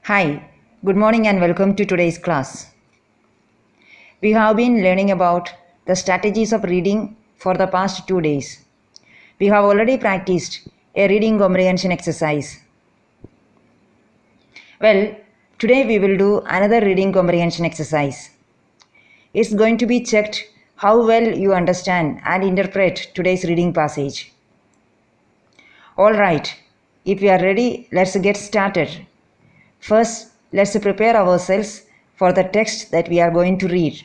Hi, good morning and welcome to today's class. We have been learning about the strategies of reading for the past 2 days. We have already practiced a reading comprehension exercise. Well, today we will do another reading comprehension exercise. It's going to be checked how well you understand and interpret today's reading passage. Alright, if you are ready, let's get started. First, let's prepare ourselves for the text that we are going to read.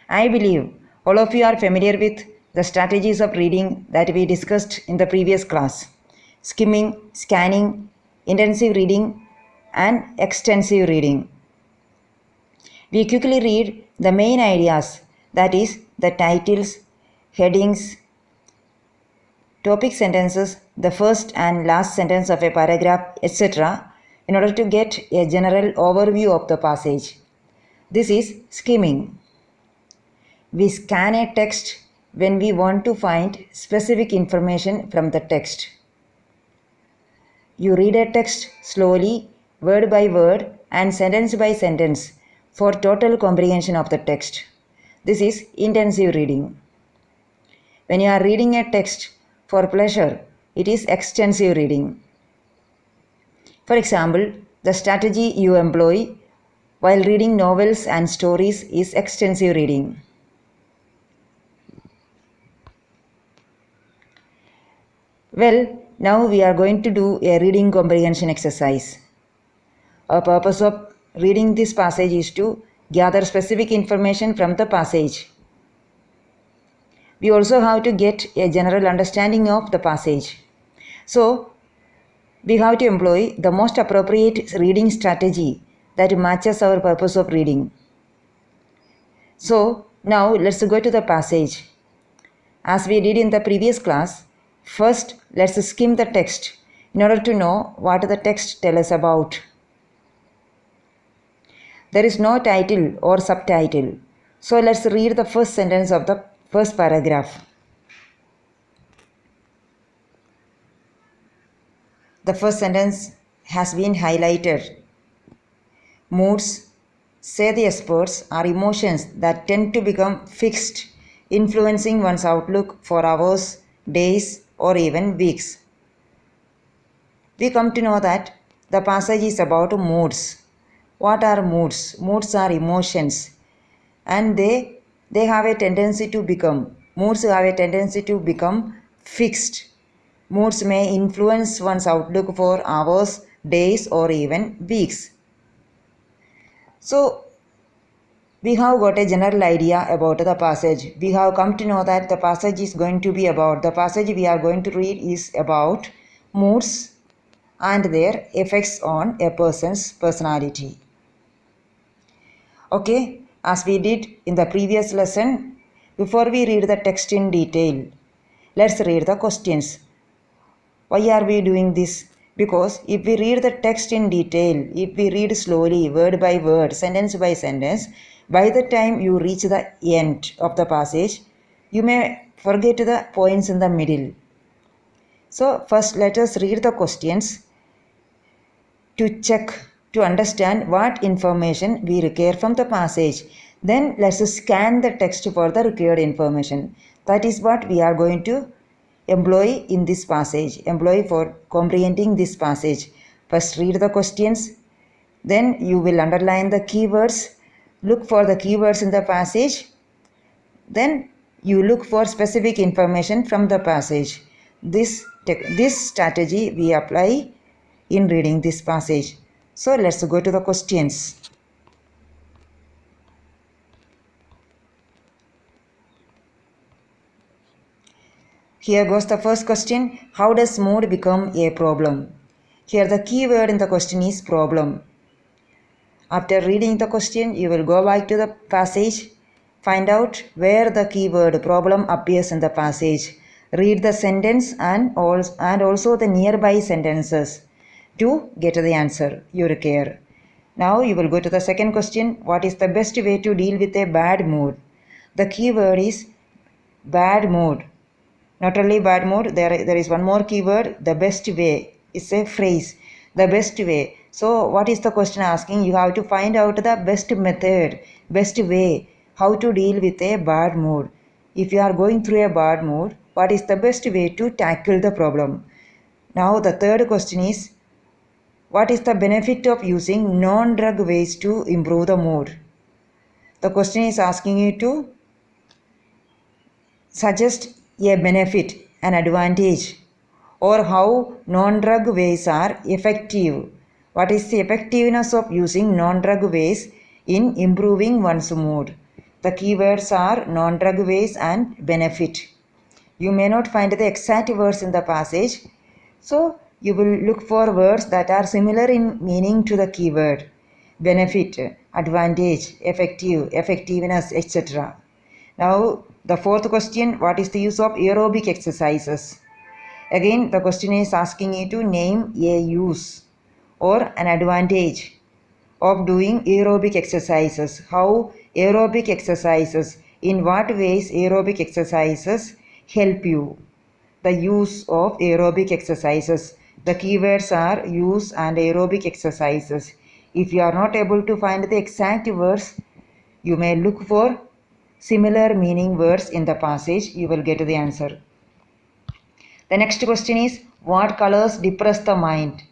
I believe all of you are familiar with the strategies of reading that we discussed in the previous class: skimming, scanning, intensive reading, and extensive reading. We quickly read the main ideas, that is, the titles, headings, topic sentences, the first and last sentence of a paragraph, etc., in order to get a general overview of the passage. This is skimming. We scan a text when we want to find specific information from the text. You read a text slowly, word by word, and sentence by sentence for total comprehension of the text. This is intensive reading. When you are reading a text for pleasure, it is extensive reading. For example, the strategy you employ while reading novels and stories is extensive reading. Well, now we are going to do a reading comprehension exercise. Our purpose of reading this passage is to gather specific information from the passage. We also have to get a general understanding of the passage. So, we have to employ the most appropriate reading strategy that matches our purpose of reading. So, now let's go to the passage. As we did in the previous class, first let's skim the text in order to know what the text tells us about. There is no title or subtitle, so let's read the first sentence of the first paragraph. The first sentence has been highlighted. Moods, say the experts, are emotions that tend to become fixed, influencing one's outlook for hours, days, or even weeks. We come to know that the passage is about moods. What are moods? Moods are emotions, and they have a tendency to become, moods have a tendency to become fixed. Moods may influence one's outlook for hours, days, or even weeks. So, we have got a general idea about the passage. We have come to know that the passage is going to be about, the passage we are going to read is about moods and their effects on a person's personality. Okay, as we did in the previous lesson, before we read the text in detail, let's read the questions. Why are we doing this? Because if we read the text in detail, if we read slowly, word by word, sentence by sentence, by the time you reach the end of the passage, you may forget the points in the middle. So first let us read the questions to check, to understand what information we require from the passage. Then let's scan the text for the required information. That is what we are going to employ in this passage, employ for comprehending this passage. First read the questions, then you will underline the keywords, look for the keywords in the passage, then you look for specific information from the passage. This strategy we apply in reading this passage. So let's go to the questions. Here goes the first question. How does mood become a problem? Here the key word in the question is problem. After reading the question, you will go back to the passage, find out where the keyword problem appears in the passage. Read the sentence and also the nearby sentences to get the answer you require. Now you will go to the second question. What is the best way to deal with a bad mood? The keyword is bad mood. Not only bad mood, there is one more keyword, the best way. is a phrase. The best way. So what is the question asking? You have to find out the best method, best way, how to deal with a bad mood. If you are going through a bad mood, what is the best way to tackle the problem? Now the third question is, what is the benefit of using non-drug ways to improve the mood? The question is asking you to suggest a benefit, an advantage, or how non-drug ways are effective. What is the effectiveness of using non-drug ways in improving one's mood? The keywords are non-drug ways and benefit. You may not find the exact words in the passage, so you will look for words that are similar in meaning to the keyword. Benefit, advantage, effective, effectiveness, etc. Now the fourth question, what is the use of aerobic exercises? Again the question is asking you to name a use or an advantage of doing aerobic exercises. How aerobic exercises, in what ways aerobic exercises help you? The use of aerobic exercises. The keywords are use and aerobic exercises. If you are not able to find the exact words, you may look for similar meaning words in the passage. You will get the answer. The next question is, what colors depress the mind?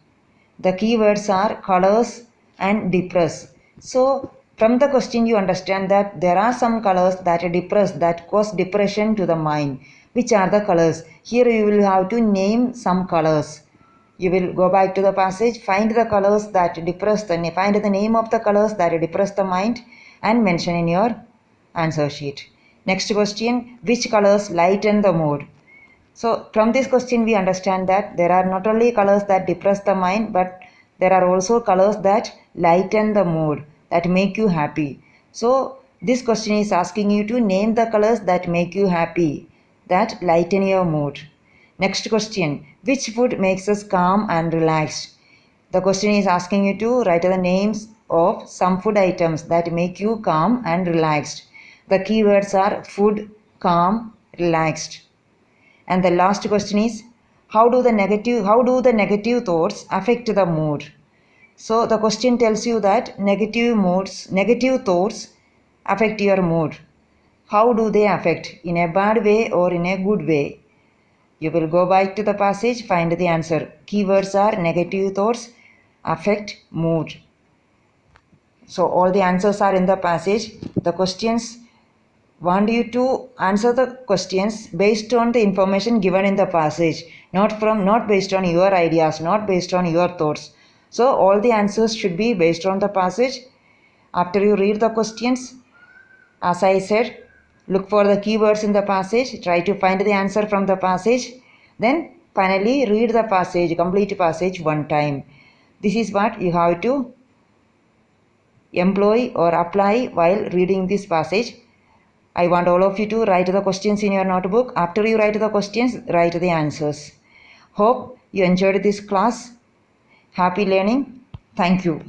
The keywords are colors and depress. So from the question you understand that there are some colors that depress, that cause depression to the mind. Which are the colors? Here you will have to name some colors. You will go back to the passage, find the colors that depress find the name of the colors that depress the mind and mention in your answer sheet. Next question, which colors lighten the mood? So from this question we understand that there are not only colors that depress the mind, but there are also colors that lighten the mood, that make you happy. So this question is asking you to name the colors that make you happy, that lighten your mood. Next question, which food makes us calm and relaxed? The question is asking you to write the names of some food items that make you calm and relaxed. The keywords are food, calm, relaxed. And the last question is, how do the negative thoughts affect the mood? So the question tells you that negative thoughts affect your mood. How do they affect? In a bad way or in a good way? You will go back to the passage, find the answer. Keywords are negative thoughts affect mood. So all the answers are in the passage. The questions want you to answer the questions based on the information given in the passage, not based on your ideas, not based on your thoughts. So all the answers should be based on the passage. After you read the questions, as I said, look for the keywords in the passage, try to find the answer from the passage, then finally read the passage, complete passage one time. This is what you have to employ or apply while reading this passage. I want all of you to write the questions in your notebook. After you write the questions, write the answers. Hope you enjoyed this class. Happy learning. Thank you.